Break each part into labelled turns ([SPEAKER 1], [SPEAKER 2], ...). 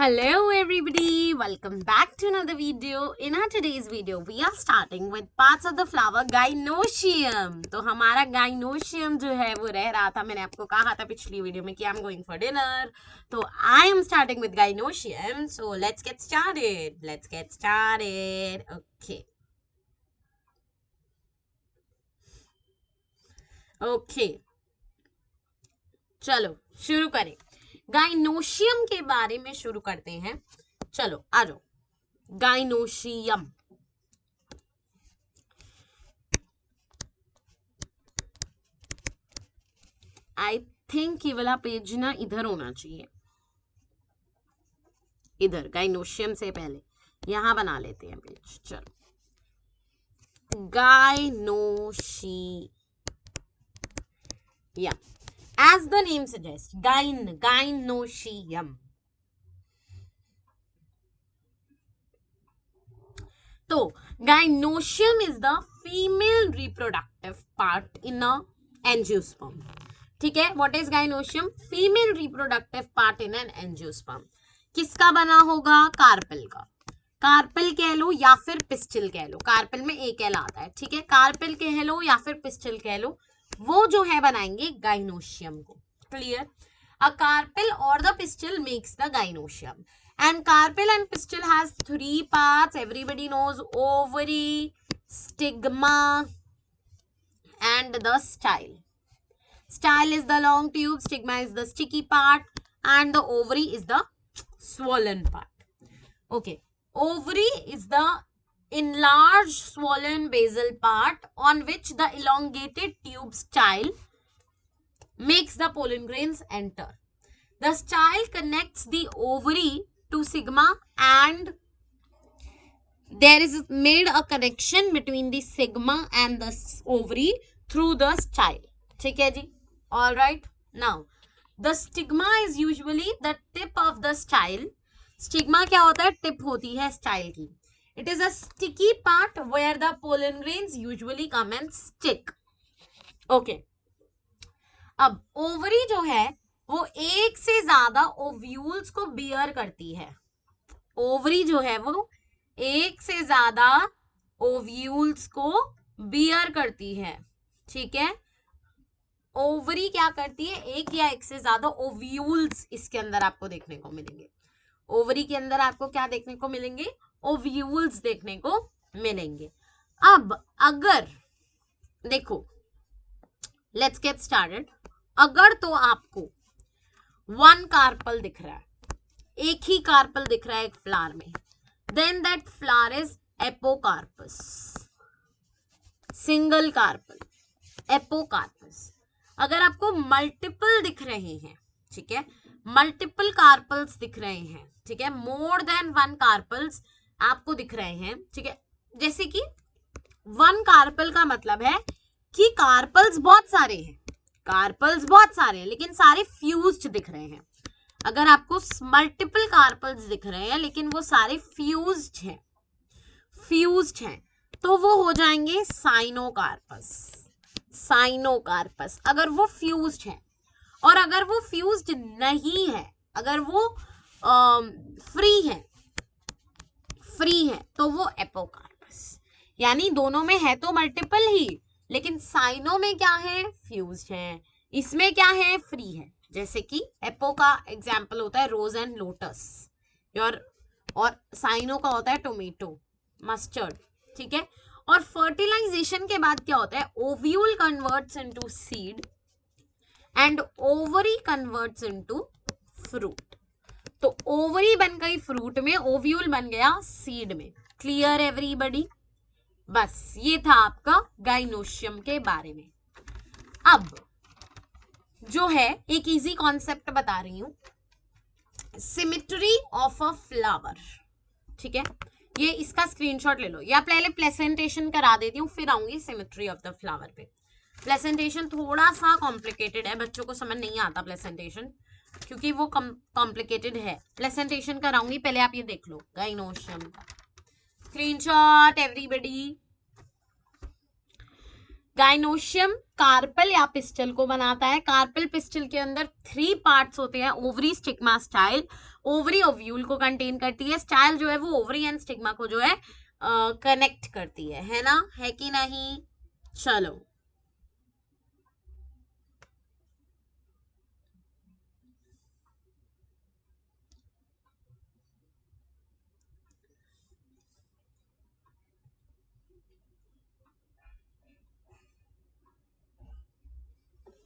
[SPEAKER 1] Hello everybody, welcome back to another video. In our today's video, we are starting with parts of the flower gynoecium. तो हमारा gynoecium जो है वो रह रहा था, मैंने आपको कहा था पिछली वीडियो में कि I'm going for dinner. तो I am starting with gynoecium. So let's get started. Okay. चलो शुरू करें. गाइनोशियम के बारे में शुरू करते हैं. चलो आ जाओ. गाइनोशियम आई थिंक ये वाला पेज ना इधर होना चाहिए. इधर गाइनोशियम से पहले यहां बना लेते हैं पेज. चलो gynoecium, as the name suggests, gynoecium. तो gynoecium is the female reproductive part in a angiosperm. ठीक है, what is gynoecium? Female reproductive part in an angiosperm. किसका बना होगा? कार्पेल का. कार्पेल कह लो या फिर पिस्टिल कह लो. कार्पेल में एक एल आता है. ठीक है, कार्पेल कह लो या फिर पिस्टिल कह लो, वो जो है बनाएंगे गाइनोशियम को. क्लियर? अ कार्पेल और the pistil makes the gynoecium. And carpel and pistil has three parts. Everybody knows: ovary, stigma, and the style. Style is the long tube, stigma is the sticky part, and the ovary is the swollen part. Okay, ovary is the enlarged swollen basal part on which the elongated tube style makes the pollen grains enter. The style connects the ovary to sigma and there is made a connection between the sigma and the ovary through the style. ठीक है जी? All right. Now, the stigma is usually the tip of the style. Stigma क्या होता है? Tip होती है style की. It is a sticky part where the pollen grains usually come and stick. Okay. अब ovary जो है वो एक से ज्यादा ओव्यूल्स को बियर करती है. ओवरी जो है वो एक से ज्यादा ओव्यूल्स को बियर करती है. ठीक है, ओवरी क्या करती है? एक या एक से ज्यादा ओव्यूल्स इसके अंदर आपको देखने को मिलेंगे. ओवरी के अंदर आपको क्या देखने को मिलेंगे? ओव्यूल्स देखने को मिलेंगे. अब अगर देखो, लेट्स गेट स्टार्टेड. अगर तो आपको वन कार्पल दिख रहा है, एक ही कार्पल दिख रहा है एक फ्लावर में, then that flower is apocarpous. Single carpel, apocarpous. अगर आपको मल्टीपल दिख रहे हैं, ठीक है, मल्टीपल कार्पल्स दिख रहे हैं, ठीक है, मोर देन वन कार्पल्स आपको दिख रहे हैं, ठीक है, जैसे कि वन कार्पल का मतलब है कि कार्पल्स बहुत सारे हैं, कार्पल्स बहुत सारे हैं लेकिन सारे फ्यूज्ड दिख रहे हैं. अगर आपको मल्टीपल कार्पल्स दिख रहे हैं लेकिन वो सारे फ्यूज्ड हैं, तो वो हो जाएंगे साइनोकार्पस. साइनोकार्पस अगर वो फ्यूज्ड है. और अगर वो फ्यूज्ड नहीं है, अगर वो फ्री है तो वो एपोकार्पस. यानी दोनों में है तो मल्टीपल ही, लेकिन साइनो में क्या है? फ्यूज्ड है. इसमें क्या है? फ्री है. जैसे कि एपो का एग्जाम्पल होता है रोज एंड लोटस, और साइनो का होता है टोमेटो, मस्टर्ड. ठीक है, और फर्टिलाइजेशन के बाद क्या होता है? Ovule converts into seed and ovary converts into fruit. तो ओवरी बन गई फ्रूट में, ओव्यूल बन गया सीड में. Clear everybody? बस ये था आपका गाइनोशियम के बारे में. अब जो है एक इजी कॉन्सेप्ट बता रही हूं, सिमेट्री ऑफ अ फ्लावर. ठीक है, ये इसका स्क्रीनशॉट ले लो, या पहले प्रेजेंटेशन करा देती हूँ फिर आऊंगी सिमेट्री ऑफ द फ्लावर पे. प्रेजेंटेशन थोड़ा सा कॉम्प्लिकेटेड है, बच्चों को समझ नहीं आता प्रेजेंटेशन क्योंकि वो कॉम्प्लिकेटेड है. प्रेजेंटेशन कराऊंगी, पहले आप ये देख लो गाइनोशियम का स्क्रीनशॉट एवरीबॉडी. गाइनोशियम कार्पल या पिस्टल को बनाता है। कार्पल पिस्टल के अंदर 3 पार्ट्स होते हैं, ovary, stigma, style. Ovary ovule को कंटेन करती है, स्टाइल जो है वो ओवरी एंड स्टिग्मा को जो है कनेक्ट करती है ना, है कि नहीं? चलो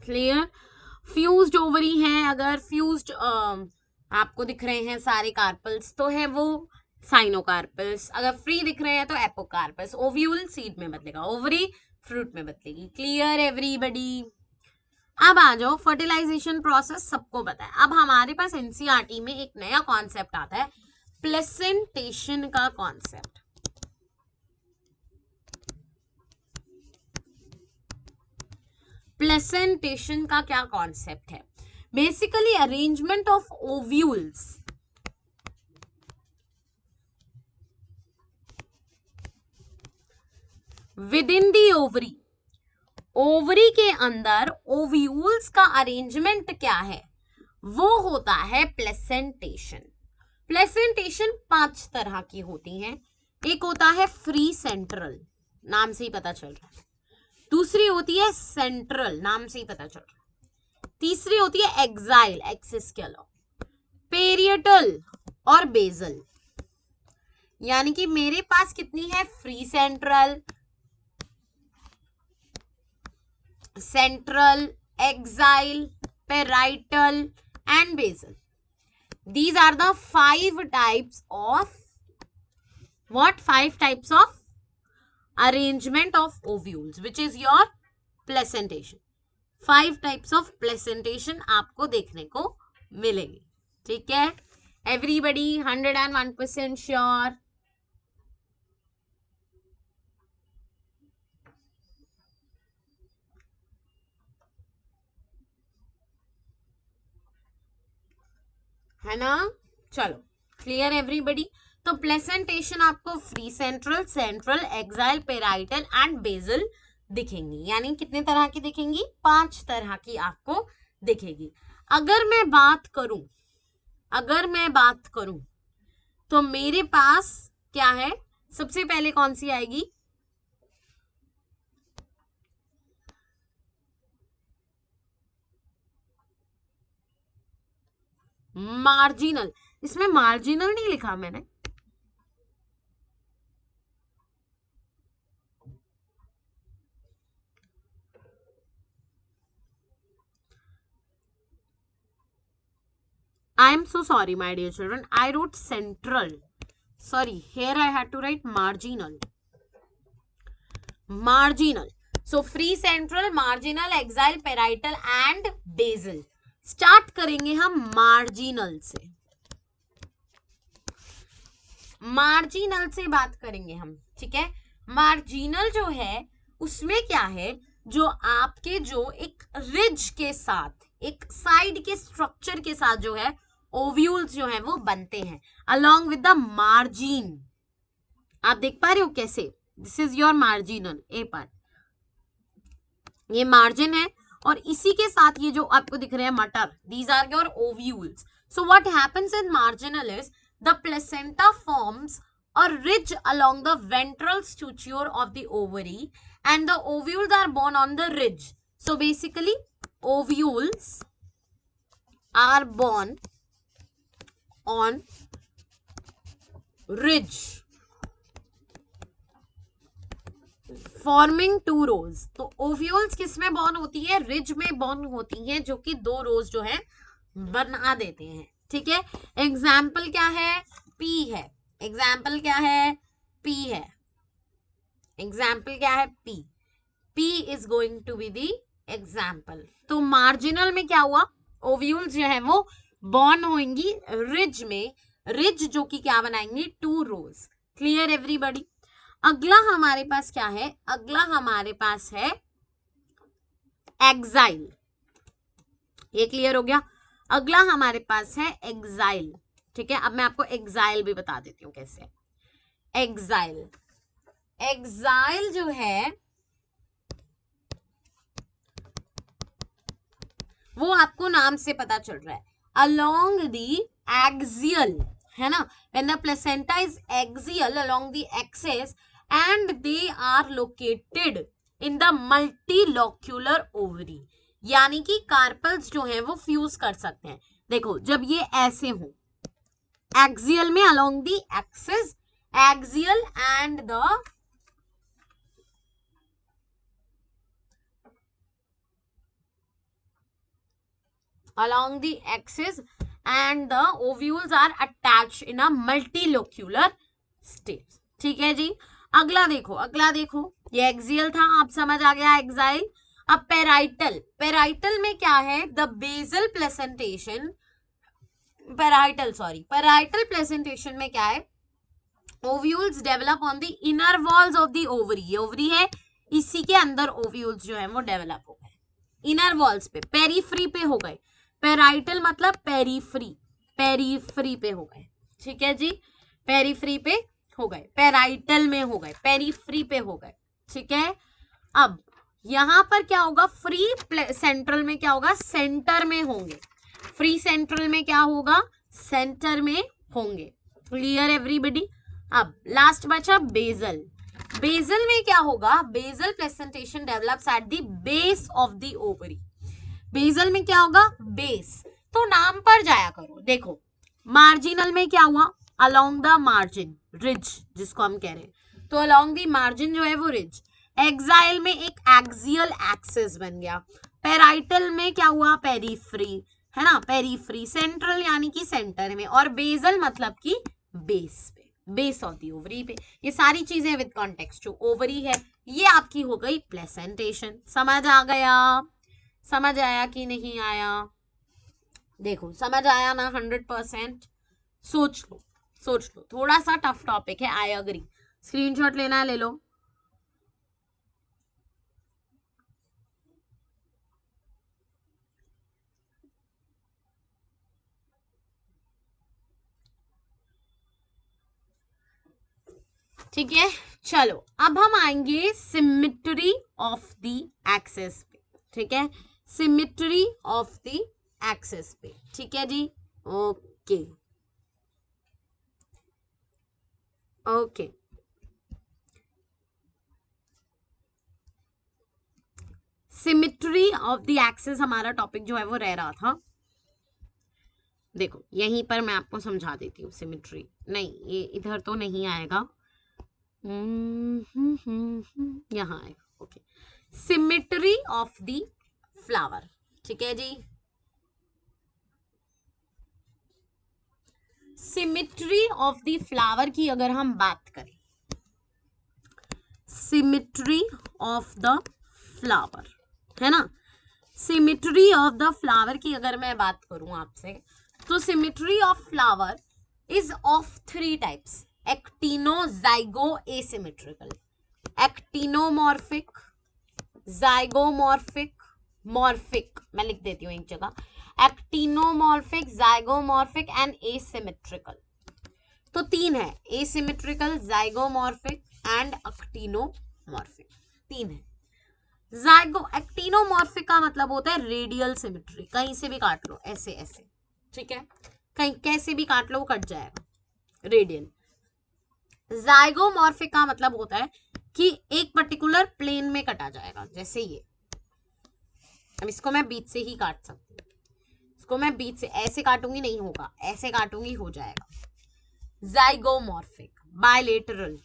[SPEAKER 1] क्लियर। फ्यूज्ड ओवरी है, अगर फ्यूज्ड आपको दिख रहे हैं सारे कार्पल्स तो है वो साइनोकार्पल्स, अगर फ्री दिख रहे हैं तो एपोकार्पल्स। ओव्यूल सीड में बदलेगा, ओवरी फ्रूट में बदलेगी। Clear everybody? अब आ जाओ, फर्टिलाइजेशन प्रोसेस सबको पता है। अब हमारे पास एनसीईआरटी में एक नया कॉन्सेप्ट आता है, प्लेसेंटेशन का कॉन्सेप्ट। प्लेसेंटेशन का क्या कॉन्सेप्ट है? Basically arrangement of ovules with in the ovary. Ovary के अंदर ओव्यूल्स का अरेंजमेंट क्या है? वो होता है प्लेसेंटेशन। प्लेसेंटेशन 5 तरह की होती हैं। एक होता है फ्री सेंट्रल, नाम से ही पता चल रहा है। दूसरी होती है सेंट्रल, नाम से ही पता चल रहा है। तीसरी होती है एक्साइल, एक्सिस के अलावा। पेरियटल और बेजल। यानी कि मेरे पास कितनी है? Free central, central, axile, parietal and basal. These are the 5 types of what? 5 types of arrangement of ovules, which is your placentation. 5 types of placentation आपको देखने को मिलेगी, ठीक है? Everybody 101% sure? है ना? चलो क्लियर एवरीबडी? तो प्लेसेंटेशन आपको free central, central, axile, parietal and basal दिखेंगी। यानी कितने तरह की दिखेंगी? 5 तरह की आपको दिखेगी। अगर मैं बात करूं तो मेरे पास क्या है? सबसे पहले कौन सी आएगी? मार्जिनल। इसमें मार्जिनल नहीं लिखा मैंने, I am so sorry my dear children, I wrote central. Sorry, here I had to write marginal. Marginal. So free central, marginal, exile, parietal and basal. Start करेंगे हम मार्जिनल से। मार्जिनल से बात करेंगे हम, ठीक है? मार्जिनल जो है उसमें क्या है? जो आपके जो एक रिज के साथ, एक साइड के स्ट्रक्चर के साथ जो है ओव्यूल्स जो है वो बनते हैं अलोंग विद द मार्जिन। आप देख पा रहे हो कैसे? This is your marginal A part, ये मार्जिन है और इसी के साथ ये जो आपको दिख रहे हैं मटर, these are your ovules. So what happens in marginal is the placenta forms a ridge along the ventral suture of the ovary and the ovules are born on the ridge. So basically ovules are born on ridge forming 2 रोज। तो ovules किस में born होती है? Ridge में born होती है, जो कि 2 रोज जो है बना देते हैं, ठीक है? एग्जाम्पल क्या है? पी है। एग्जाम्पल क्या है? पी है। एग्जाम्पल क्या है? Pea. Pea is going to be the example. तो मार्जिनल में क्या हुआ? ओव्यूल्स जो है वो बॉर्न होंगी रिज में, रिज जो कि क्या बनाएंगी? 2 रोज। Clear everybody? अगला हमारे पास क्या है? अगला हमारे पास है एक्साइल। ये क्लियर हो गया? अगला हमारे पास है एक्साइल, ठीक है? अब मैं आपको एक्साइल भी बता देती हूँ कैसे। एक्साइल, एक्साइल जो है वो आपको नाम से पता चल रहा है, along the axial, है ना, when the placenta is axial along the axis and they are located in the multilocular ovary, यानी कि कार्पल्स जो है वो फ्यूज कर सकते हैं। देखो जब ये ऐसे हो, एक्सियल में along the axis, axial and the along the axis and the ovules are attached in a multilocular state। ठीक है जी। अगला देखो, अगला देखो, ये एक्सियल था, आप समझ आ गया एक्साइल। अब पेराइटल, पेराइटल में क्या है, the basal placentation, parietal placentation में क्या है, ovules develop on the inner walls of the ovary, ये ओवरी है, इसी के अंदर ओव्यूल्स जो है वो डेवलप हो गए इनर वॉल्स पे, पेरीफ्री पे हो गए। पेराइटल मतलब पेरीफ्री, पेरीफ्री पे हो गए। ठीक है जी, पेरीफ्री पे हो गए, पेराइटल में हो गए, पेरीफ्री पे हो गए। ठीक है, अब यहां पर क्या होगा, फ्री सेंट्रल में क्या होगा, सेंटर में होंगे, फ्री सेंट्रल में क्या होगा, सेंटर में होंगे। Clear everybody. अब लास्ट बचा बेजल, बेजल में क्या होगा, basal presentation develops at the base of the ovary, basal में क्या होगा, बेस, तो नाम पर जाया करो। देखो मार्जिनल में क्या हुआ, अलोंग द मार्जिन, रिज जिसको हम कह रहे हैं, तो अलोंग द मार्जिन जो है वो रिज। एक्साइल में एक एक्सियल एक्सिस बन गया, पेराइटल में क्या हुआ, पेरीफ्री, है ना, पेरीफ्री, सेंट्रल यानी कि सेंटर में, और बेजल मतलब कि बेस पे, बेस ऑफ दी ओवरी पे। ये सारी चीजें विद कॉन्टेक्स्ट जो ओवरी है, ये आपकी हो गई प्लेसेंटेशन। समझ आ गया, समझ आया कि नहीं आया, देखो समझ आया ना 100%। सोच लो, सोच लो, थोड़ा सा टफ टॉपिक है, आई अग्री। स्क्रीनशॉट लेना है ले लो। ठीक है, चलो अब हम आएंगे सिमेट्री ऑफ द एक्सेस पे। ठीक है, सिमेट्री ऑफ द एक्सेस पे। ठीक है जी, okay okay. Symmetry of the axis हमारा टॉपिक जो है वो रह रहा था। देखो यहीं पर मैं आपको समझा देती हूँ, सिमेट्री नहीं, ये इधर तो नहीं आएगा, यहाँ आएगा। Okay, symmetry of the flower. ठीक है जी, सिमेट्री ऑफ द फ्लावर की अगर हम बात करें, सिमेट्री ऑफ द फ्लावर, है ना, सिमेट्री ऑफ द फ्लावर की अगर मैं बात करूं आपसे, तो symmetry of flower is of 3 types, actino, zygote, asymmetrical. Actinomorphic, zygomorphic, morphic, मैं लिख देती हूँ एक जगह, एक्टिनोमॉर्फिक, जाइगोमॉर्फिक एंड एसिमेट्रिकल। तो 3 है, एसिमेट्रिकल, जाइगोमॉर्फिक एंड एक्टिनोमॉर्फिक, 3 है। जाइगो एक्टिनोमॉर्फिक का मतलब होता है रेडियल सिमेट्री, कहीं से भी काट लो, ऐसे ऐसे, ठीक है, कहीं कैसे भी काट लो वो कट जाएगा, रेडियल। जाइगोमॉर्फिक का मतलब होता है कि एक पर्टिकुलर प्लेन में कटा जाएगा, जैसे ये, अब इसको मैं बीच से ही काट सकती हूँ, इसको मैं बीच से ऐसे काटूंगी नहीं होगा, ऐसे काटूंगी हो जाएगा। जाइगोमॉर्फिक, बायलेटरल,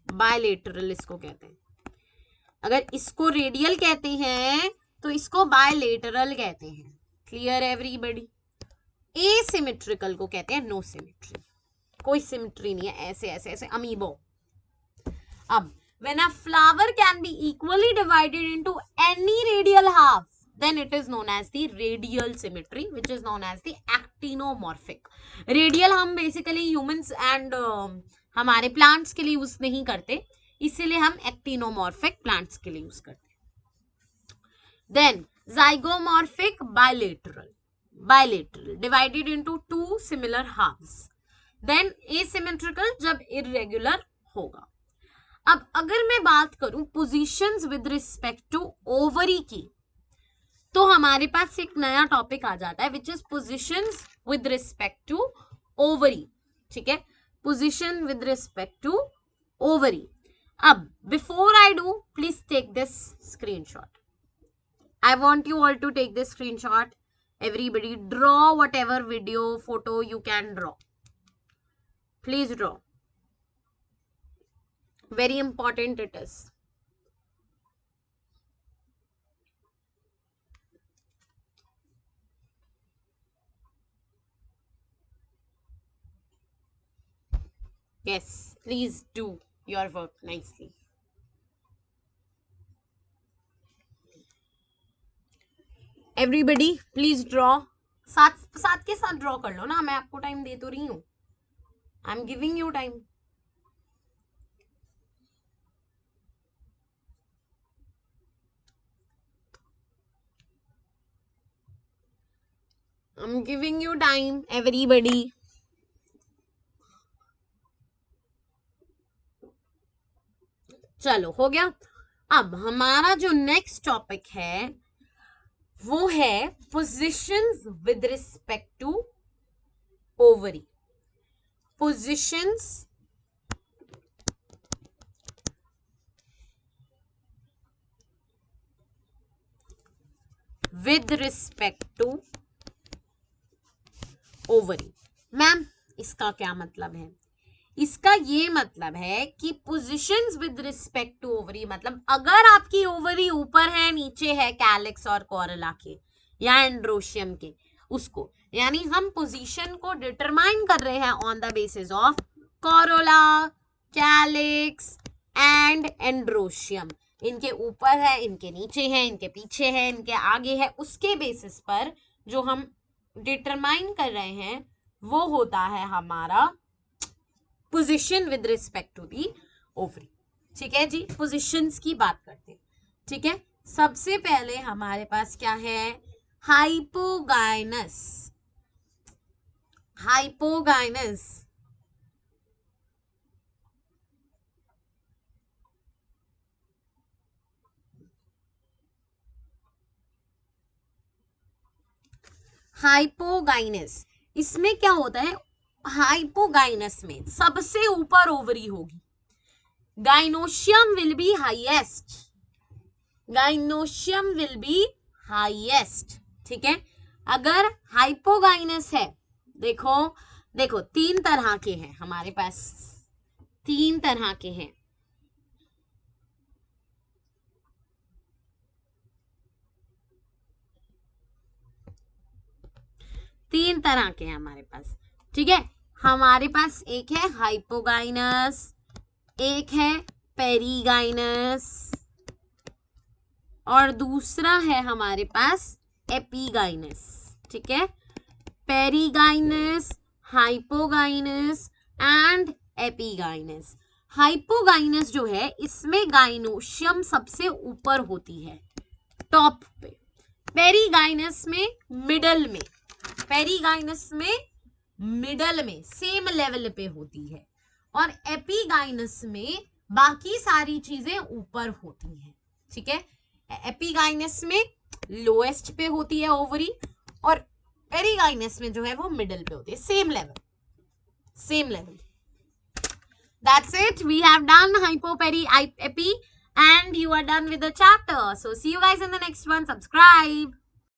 [SPEAKER 1] बायलेटरल इसको कहते हैं। अगर इसको रेडियल कहते हैं तो इसको बायलेटरल कहते हैं। Clear everybody. एसिमेट्रिकल को कहते हैं नो सिमेट्री, कोई सिमेट्री नहीं है, ऐसे ऐसे ऐसे अमीबो। अब when a flower can be equally divided into any radial half, then it is known as the radial symmetry, which is known as the actinomorphic. Radial हम basically humans and हमारे plants के लिए यूज नहीं करते, इसीलिए हम actinomorphic plants के लिए यूज करते हैं। Then zygomorphic, bilateral, bilateral divided into 2 similar halves. Then asymmetrical, जब इरेगुलर होगा। अब अगर मैं बात करूं positions with respect to ovary की, तो हमारे पास एक नया टॉपिक आ जाता है which is positions with respect to ovary. ठीक है, position with respect to ovary. अब before I do, please take this screenshot. I want you all to take this screenshot. Everybody draw whatever video, photo you can draw. Please draw. Very important it is. Yes, please do your work nicely. Everybody please draw. साथ के साथ draw कर लो ना, मैं आपको time दे तो रही हूं. I am giving you time. I am giving you time everybody. चलो हो गया. अब हमारा जो नेक्स्ट टॉपिक है वो है positions with respect to ovary. Positions with respect to ovary. Ma'am इसका क्या मतलब है? इसका ये मतलब है कि positions with respect to ovary मतलब अगर आपकी ओवरी ऊपर है नीचे है कैलिक्स और कोरोला के या एंड्रोशियम के, उसको यानी हम पोजीशन को डिटरमाइन कर रहे हैं on the basis of Corolla, calyx and androecium. इनके ऊपर है, इनके नीचे है, इनके पीछे है, इनके आगे है, उसके बेसिस पर जो हम डिटरमाइन कर रहे हैं वो होता है हमारा position with respect to the ovary. ठीक है जी, पोजीशंस की बात करते हैं. ठीक है, सबसे पहले हमारे पास क्या है? हाइपोगाइनस. हाइपोगाइनस हाइपोगाइनस इसमें क्या होता है? हाइपोगाइनस में सबसे ऊपर ओवरी होगी. Gynoecium will be highest. Gynoecium will be highest. ठीक है, अगर हाइपोगाइनस है, देखो देखो 3 तरह के हैं हमारे पास. 3 तरह के हैं. तीन तरह के हैं हमारे पास. ठीक है, हमारे पास एक है हाइपोगाइनस, एक है पेरीगाइनस और दूसरा है हमारे पास एपीगाइनस. ठीक है, perigynous, hypogynous and epigynous. Hypogynous जो है इसमें गाइनोशियम सबसे ऊपर होती है, टॉप पे. पेरीगाइनस में मिडल में, पेरीगाइनस में मिडल में सेम लेवल पे होती है और एपीगाइनस में बाकी सारी चीजें ऊपर होती हैं. ठीक है, एपीगाइनस में लोएस्ट पे होती है ओवरी और पेरीगाइनस में जो है वो मिडल पे होती है. Same level, same level. That's it. We have done hypoperi, epi, and you are done with the chapter. So see you guys in the next one. Subscribe.